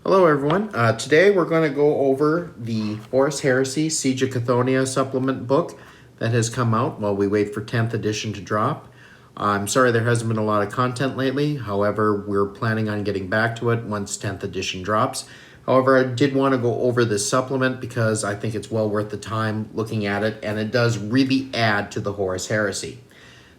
Hello everyone. Today we're going to go over the Horus Heresy Siege of Cthonia supplement book that has come out while we wait for 10th edition to drop. I'm sorry there hasn't been a lot of content lately, however we're planning on getting back to it once 10th edition drops. However, I did want to go over this supplement because I think it's well worth the time looking at it, and it does really add to the Horus Heresy.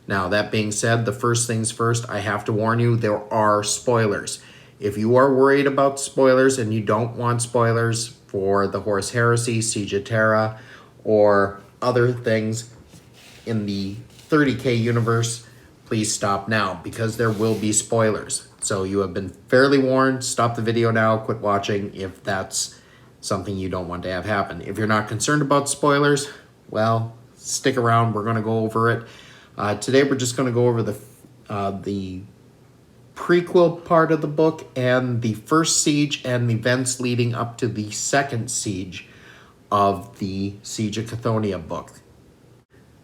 Now, that being said, the first things first, I have to warn you, there are spoilers. If you are worried about spoilers and you don't want spoilers for the Horus Heresy, Siege of Terra, or other things in the 30K universe, please stop now because there will be spoilers. So you have been fairly warned. Stop the video now, quit watching if that's something you don't want to have happen. If you're not concerned about spoilers, well, stick around. We're going to go over it. Today we're just going to go over the prequel part of the book and the first siege and the events leading up to the second siege of the Siege of Cthonia book.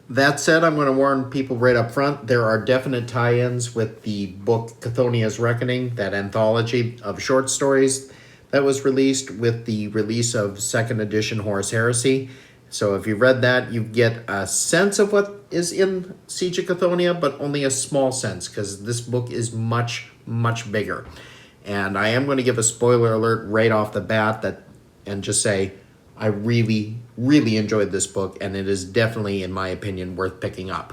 That said, I'm going to warn people right up front, there are definite tie-ins with the book Chthonia's Reckoning, that anthology of short stories that was released with the release of second edition Horus Heresy. So if you've read that, you get a sense of what is in Siege of Cthonia, but only a small sense because this book is much, much bigger. And I am going to give a spoiler alert right off the bat and just say I really, really enjoyed this book, and it is definitely, in my opinion, worth picking up.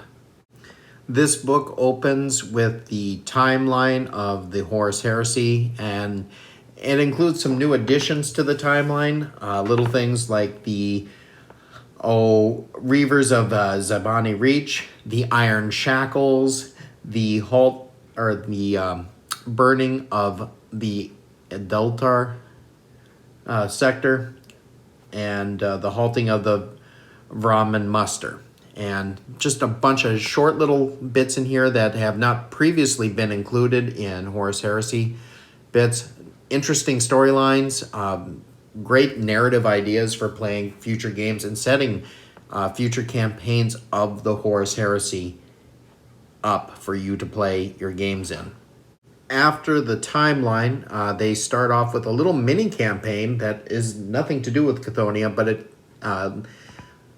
This book opens with the timeline of the Horus Heresy, and it includes some new additions to the timeline, little things like the Reavers of Zabani Reach, the Iron Shackles, the burning of the Edeltar sector, and the halting of the Brahmin muster. And just a bunch of short little bits in here that have not previously been included in Horus Heresy bits. Interesting storylines, great narrative ideas for playing future games and setting future campaigns of the Horus Heresy up for you to play your games in. After the timeline, they start off with a little mini campaign that is nothing to do with Cthonia, but it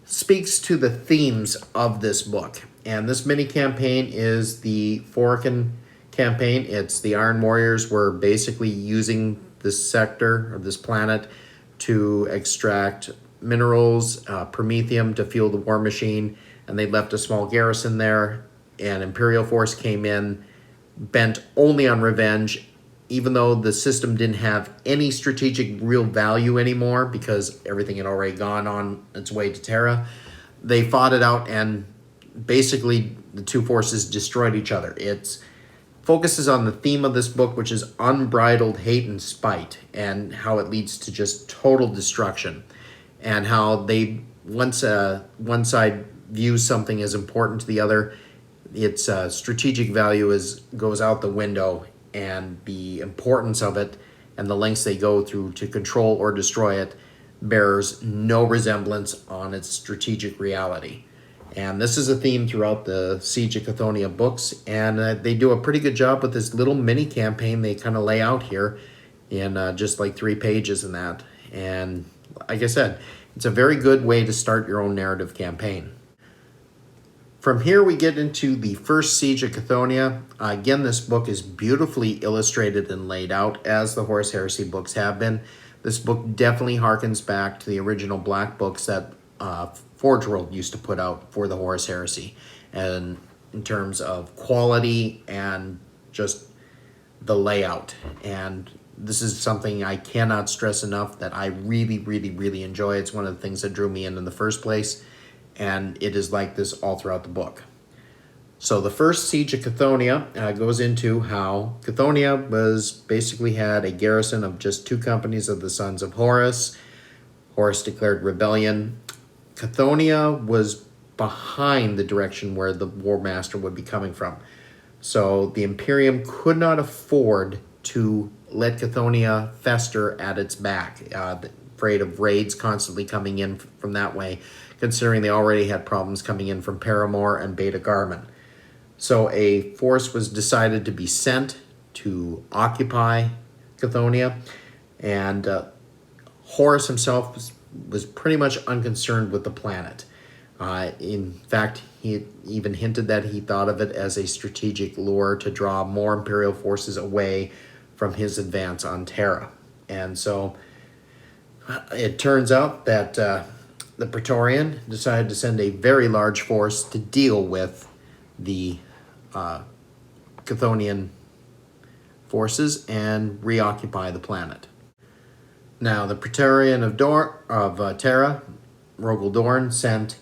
speaks to the themes of this book. And this mini campaign is the Forcan campaign. It's the Iron Warriors were basically using this sector or this planet to extract minerals, promethium to fuel the war machine, and they left a small garrison there. An Imperial force came in, bent only on revenge, even though the system didn't have any strategic real value anymore because everything had already gone on its way to Terra. They fought it out, and basically the two forces destroyed each other. It focuses on the theme of this book, which is unbridled hate and spite, and how it leads to just total destruction, and how they once one side views something as important to the other, its strategic value goes out the window, and the importance of it and the lengths they go through to control or destroy it bears no resemblance on its strategic reality. And this is a theme throughout the Siege of Cthonia books, and they do a pretty good job with this little mini campaign they kind of lay out here in just like 3 pages in that. And like I said, it's a very good way to start your own narrative campaign. From here, we get into the first Siege of Cthonia. Again, this book is beautifully illustrated and laid out, as the Horus Heresy books have been. This book definitely harkens back to the original black books that Forge World used to put out for the Horus Heresy, and in terms of quality and just the layout. And this is something I cannot stress enough that I really, really, really enjoy. It's one of the things that drew me in the first place. And it is like this all throughout the book. So the first Siege of Cthonia goes into how Cthonia basically had a garrison of just 2 companies of the Sons of Horus. Horus declared rebellion. Cthonia was behind the direction where the War Master would be coming from. So the Imperium could not afford to let Cthonia fester at its back, afraid of raids constantly coming in from that way, considering they already had problems coming in from Paramore and Beta Garmin. So a force was decided to be sent to occupy Cthonia, And Horus himself was pretty much unconcerned with the planet. In fact, he even hinted that he thought of it as a strategic lure to draw more Imperial forces away from his advance on Terra. And so it turns out that the Praetorian decided to send a very large force to deal with the Chthonian forces and reoccupy the planet. Now, the Praetorian of Terra, Rogel Dorn, sent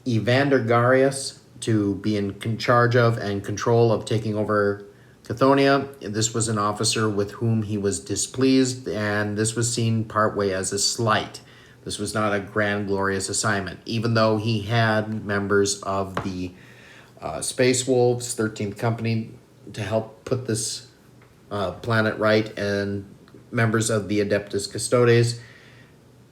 Evander Garius to be in charge of and control of taking over Cthonia. This was an officer with whom he was displeased, and this was seen partway as a slight. This was not a grand, glorious assignment, even though he had members of the Space Wolves, 13th Company, to help put this planet right, and members of the Adeptus Custodes.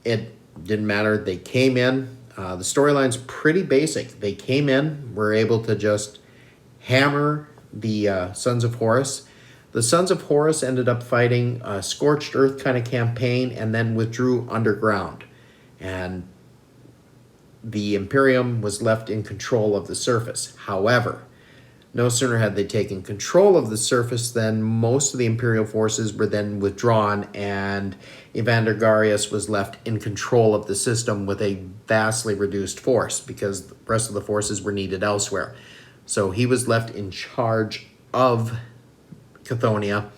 It didn't matter. They came in. The storyline's pretty basic. They came in, were able to just hammer the Sons of Horus. The Sons of Horus ended up fighting a scorched earth kind of campaign and then withdrew underground. And the Imperium was left in control of the surface. However, no sooner had they taken control of the surface than most of the Imperial forces were then withdrawn, and Evander Garius was left in control of the system with a vastly reduced force because the rest of the forces were needed elsewhere. So he was left in charge of Cthonia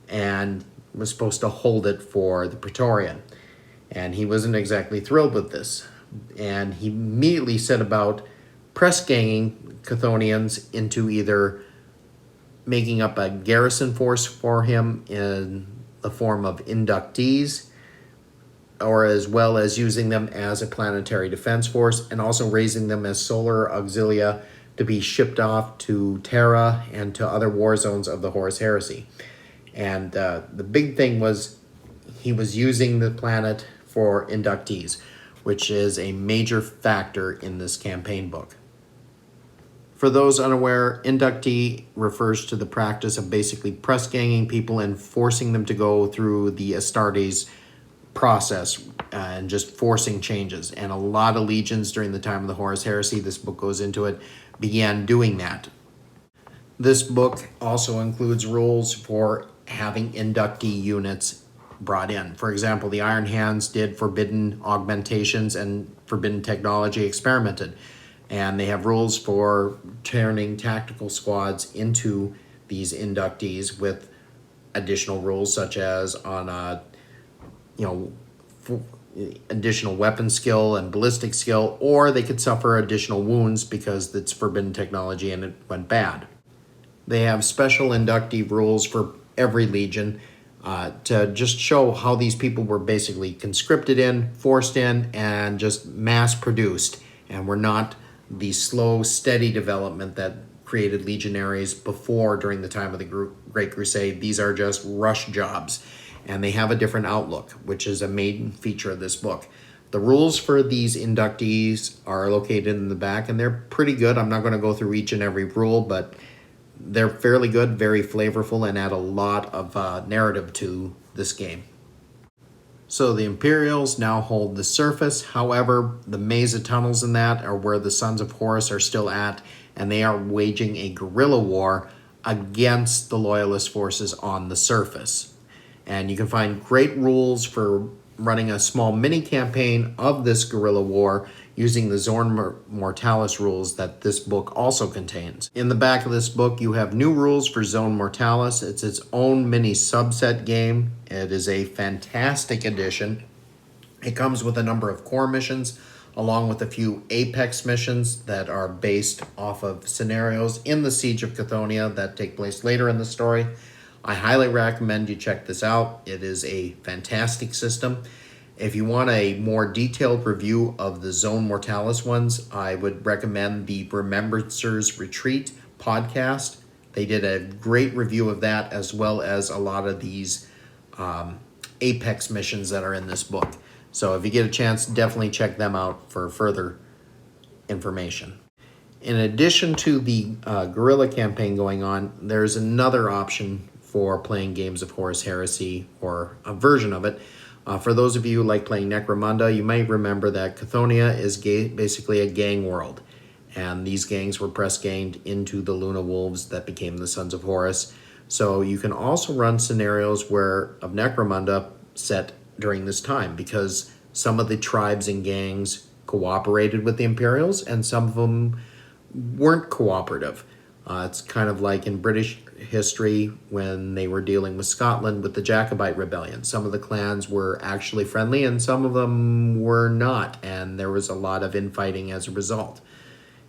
and was supposed to hold it for the Praetorian. And he wasn't exactly thrilled with this. And he immediately set about press ganging Chthonians into either making up a garrison force for him in the form of inductees, or as well as using them as a planetary defense force, and also raising them as solar auxilia to be shipped off to Terra and to other war zones of the Horus heresy. And the big thing was he was using the planet for inductees, which is a major factor in this campaign book. For those unaware, inductee refers to the practice of basically press ganging people and forcing them to go through the Astartes process and just forcing changes. And a lot of legions during the time of the Horus heresy, this book goes into it, began doing that. This book also includes rules for having inductee units brought in. For example, the Iron Hands did forbidden augmentations and forbidden technology experimented. And they have rules for turning tactical squads into these inductees with additional rules such as on additional weapon skill and ballistic skill, or they could suffer additional wounds because it's forbidden technology and it went bad. They have special inductee rules for every legion to just show how these people were basically conscripted in, forced in, and just mass produced, and were not the slow, steady development that created legionaries before during the time of the Great Crusade. These are just rush jobs, and they have a different outlook, which is a main feature of this book. The rules for these inductees are located in the back, and they're pretty good. I'm not going to go through each and every rule, but they're fairly good, very flavorful, and add a lot of narrative to this game. So the Imperials now hold the surface. However, the maze of tunnels in that are where the Sons of Horus are still at, and they are waging a guerrilla war against the Loyalist forces on the surface. And you can find great rules for running a small mini-campaign of this guerrilla war using the Zone Mortalis rules that this book also contains. In the back of this book, you have new rules for Zone Mortalis. It's its own mini subset game. It is a fantastic addition. It comes with a number of core missions, along with a few apex missions that are based off of scenarios in the Siege of Cthonia that take place later in the story. I highly recommend you check this out. It is a fantastic system. If you want a more detailed review of the Zone Mortalis ones, I would recommend the Remembrancers Retreat podcast. They did a great review of that, as well as a lot of these Apex missions that are in this book. So if you get a chance, definitely check them out for further information. In addition to the guerrilla campaign going on, there's another option for playing games of Horus Heresy or a version of it. For those of you who like playing Necromunda, you might remember that Cthonia is basically a gang world. And these gangs were press ganged into the Luna Wolves that became the Sons of Horus. So you can also run scenarios of Necromunda set during this time, because some of the tribes and gangs cooperated with the Imperials and some of them weren't cooperative. It's kind of like in British history when they were dealing with Scotland with the Jacobite Rebellion. Some of the clans were actually friendly and some of them were not, and there was a lot of infighting as a result.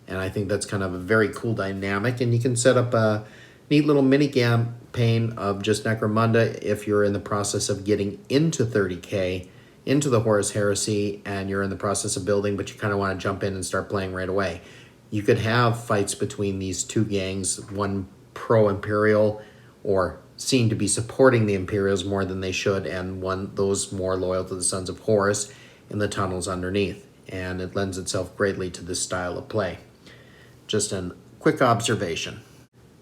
And I think that's kind of a very cool dynamic, and you can set up a neat little mini campaign of just Necromunda if you're in the process of getting into 30k, into the Horus Heresy, and you're in the process of building, but you kind of want to jump in and start playing right away. You could have fights between these two gangs, one pro-Imperial or seen to be supporting the Imperials more than they should, and those more loyal to the Sons of Horus in the tunnels underneath. And it lends itself greatly to this style of play. Just a quick observation.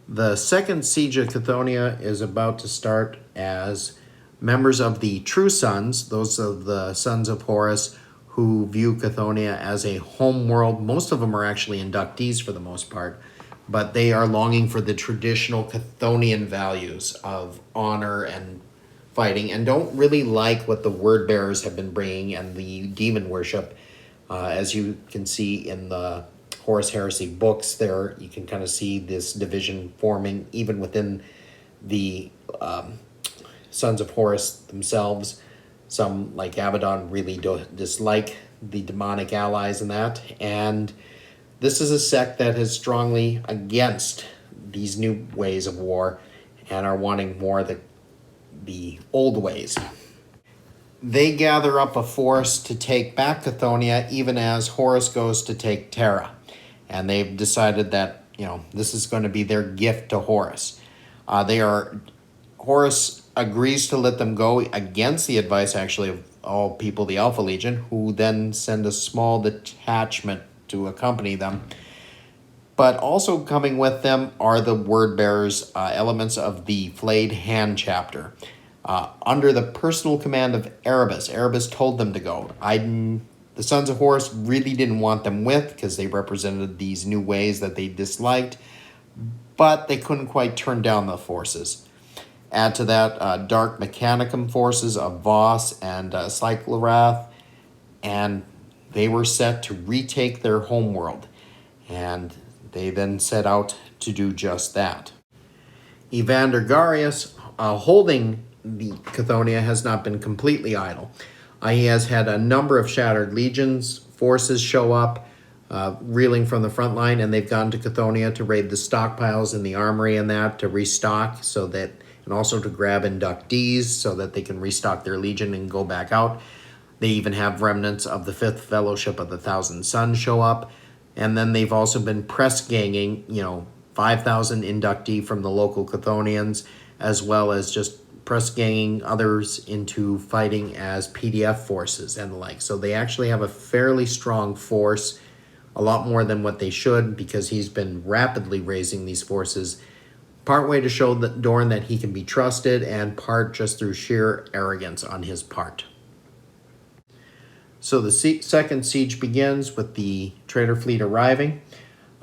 The second siege of Cthonia is about to start as members of the True Sons, those of the Sons of Horus, who view Cthonia as a home world. Most of them are actually inductees for the most part, but they are longing for the traditional Chthonian values of honor and fighting, and don't really like what the word bearers have been bringing and the demon worship. As you can see in the Horus Heresy books there, you can kind of see this division forming even within the Sons of Horus themselves. Some, like Abaddon, really dislike the demonic allies in that. And this is a sect that is strongly against these new ways of war and are wanting more the old ways. They gather up a force to take back Cthonia, even as Horus goes to take Terra. And they've decided that, this is going to be their gift to Horus. Horus agrees to let them go against the advice, actually, of all people, the Alpha Legion, who then send a small detachment to accompany them. But also coming with them are the word bearers, elements of the Flayed Hand chapter. Under the personal command of Erebus. Erebus told them to go. The Sons of Horus really didn't want them because they represented these new ways that they disliked, but they couldn't quite turn down the forces. Add to that Dark Mechanicum forces of Voss and Cyclorath, and they were set to retake their homeworld, and they then set out to do just that. Evander Garius, holding the Cthonia, has not been completely idle. He has had a number of shattered legions, forces show up, reeling from the front line, and they've gone to Cthonia to raid the stockpiles in the armory and that, to restock, and also to grab inductees so that they can restock their legion and go back out. They even have remnants of the 5th Fellowship of the Thousand Suns show up. And then they've also been press ganging, 5,000 inductee from the local Chthonians, as well as just press ganging others into fighting as PDF forces and the like. So they actually have a fairly strong force, a lot more than what they should, because he's been rapidly raising these forces, part way to show Dorn that he can be trusted, and part just through sheer arrogance on his part. So the second siege begins with the traitor fleet arriving.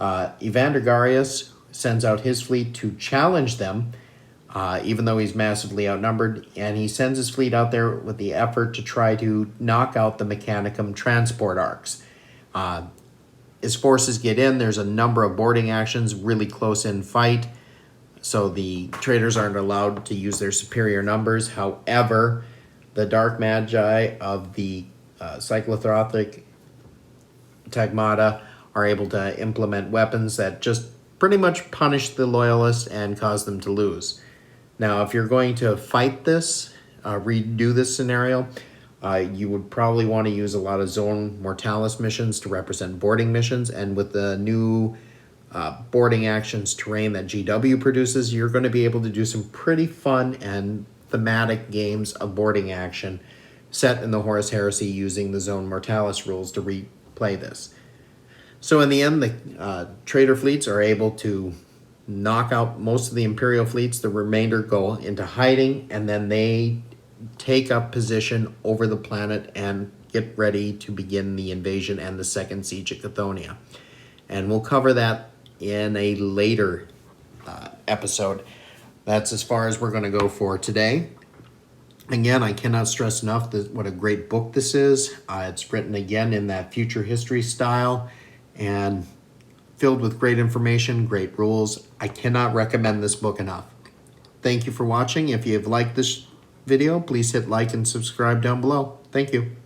Evander Garius sends out his fleet to challenge them, even though he's massively outnumbered, and he sends his fleet out there with the effort to try to knock out the Mechanicum transport arcs. His forces get in. There's a number of boarding actions, really close-in fight, so the traitors aren't allowed to use their superior numbers. However, the Dark Magi of the Cyclothrothic Tagmata are able to implement weapons that just pretty much punish the Loyalists and cause them to lose. Now, if you're going to fight this, redo this scenario, you would probably want to use a lot of Zone Mortalis missions to represent boarding missions, and with the new boarding actions terrain that GW produces, you're going to be able to do some pretty fun and thematic games of boarding action set in the Horus Heresy using the Zone Mortalis rules to replay this. So in the end, the traitor fleets are able to knock out most of the Imperial fleets. The remainder go into hiding, and then they take up position over the planet and get ready to begin the invasion and the second siege of Cthonia. And we'll cover that in a later episode. That's as far as we're going to go for today. Again, I cannot stress enough what a great book this is. It's written again in that future history style and filled with great information, great rules. I cannot recommend this book enough. Thank you for watching. If you have liked this video, please hit like and subscribe down below. Thank you.